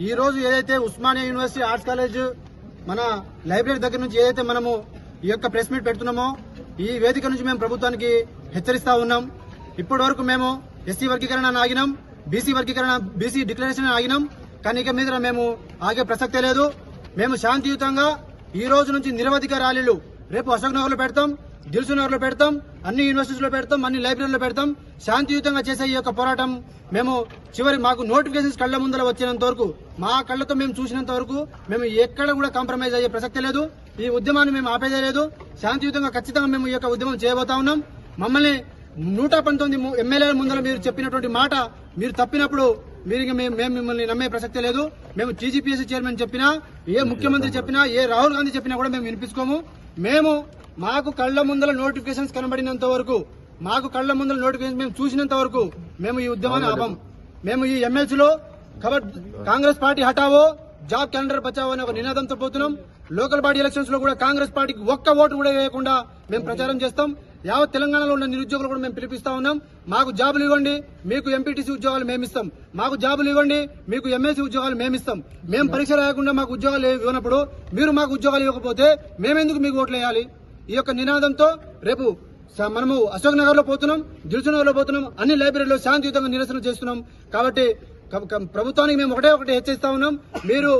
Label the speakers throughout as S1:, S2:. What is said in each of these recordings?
S1: ఈ రోజు ఏదైతే ఉస్మానియా యూనివర్సిటీ ఆర్ట్స్ కాలేజ్ మన లైబ్రరీ దగ్గర నుంచి ఏదైతే మనము ఈ యొక్క ప్రెస్ మీట్ పెడుతున్నామో ఈ వేదిక నుంచి మేము ప్రభుత్వానికి హెచ్చరిస్తా ఉన్నాం. ఇప్పటి వరకు మేము ఎస్సీ వర్గీకరణ ఆగినాం, బీసీ డిక్లరేషన్ ఆగినాం. కానీ ఇక మీద మేము ఆగే ప్రసక్తే లేదు. మేము శాంతియుతంగా ఈ రోజు నుంచి నిరవధిక ర్యాలీలు రేపు అశోక్ నగర్ లో పెడతాం, దిల్సు నగర్ లో పెడతాం, అన్ని యూనివర్సిటీలో పెడతాం, అన్ని లైబ్రరీలో పెడతాం. శాంతియుతంగా చేసే ఈ యొక్క పోరాటం మేము మాకు నోటిఫికేషన్స్ కళ్ల ముందర వచ్చినంత వరకు, మా కళ్లతో మేము చూసినంత వరకు మేము ఎక్కడ కూడా కాంప్రమైజ్ అయ్యే ప్రసక్తే లేదు. ఈ ఉద్యమాన్ని మేము ఆపేదే లేదు. శాంతియుతంగా ఖచ్చితంగా మేము ఈ యొక్క ఉద్యమం చేయబోతా ఉన్నాం. మమ్మల్ని 119 ఎమ్మెల్యేల ముందర మీరు చెప్పినటువంటి మాట మీరు తప్పినప్పుడు మేము మిమ్మల్ని నమ్మే ప్రసక్తే లేదు. మేము టీజీపీఎస్సీ చైర్మన్ చెప్పినా, ఏ ముఖ్యమంత్రి చెప్పినా, ఏ రాహుల్ గాంధీ చెప్పినా కూడా మేము వినిపించుకోము. మాకు కళ్ల ముందర నోటిఫికేషన్స్ కనబడినంత వరకు, మాకు కళ్ల ముందర నోటిఫికేషన్ మేము చూసినంత వరకు మేము ఈ ఉద్యమాన్ని ఆపం. మేము ఈ ఎమ్మెల్సీలో కాంగ్రెస్ పార్టీ హటావో, జాబ్ క్యాలెండర్ బచావో అనే ఒక నినాదంతో పోతున్నాం. లోకల్ బాడీ ఎలక్షన్స్ లో కూడా కాంగ్రెస్ పార్టీకి ఒక్క ఓటు కూడా వేయకుండా మేము ప్రచారం చేస్తాం. యావత్ తెలంగాణలో ఉన్న నిరుద్యోగులు కూడా మేము పిలిపిస్తా ఉన్నాం. మాకు జాబులు ఇవ్వండి, మీకు ఎంపీటీసీ ఉద్యోగాలు మేమిస్తాం. మాకు జాబులు ఇవ్వండి, మీకు ఎమ్మెల్సీ ఉద్యోగాలు మేమిస్తాం. మేము పరీక్ష రాయకుండా మాకు ఉద్యోగాలు ఇవ్వనప్పుడు మీరు మాకు ఉద్యోగాలు ఇవ్వకపోతే మేమెందుకు మీకు ఓట్లు వేయాలి? ఈ యొక్క నినాదంతో రేపు మనము అశోక్ నగర్ లో పోతున్నాం, దిల్సు నగర్ లో పోతున్నాం, అన్ని లైబ్రరీలో శాంతియుతంగా నిరసన చేస్తున్నాం. కాబట్టి ప్రభుత్వానికి మేము ఒకటే హెచ్చరిస్తా ఉన్నాం. మీరు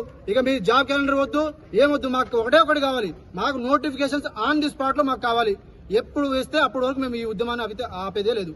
S1: మీ జాబ్ క్యాలెండర్ వద్దు, ఏమొద్దు, మాకు ఒకటి కావాలి. మాకు నోటిఫికేషన్స్ ఆన్ ది స్పాట్ లో మాకు కావాలి. ఎప్పుడు వేస్తే అప్పటి వరకు మేము ఈ ఉద్యమాన్ని ఆపేదే లేదు.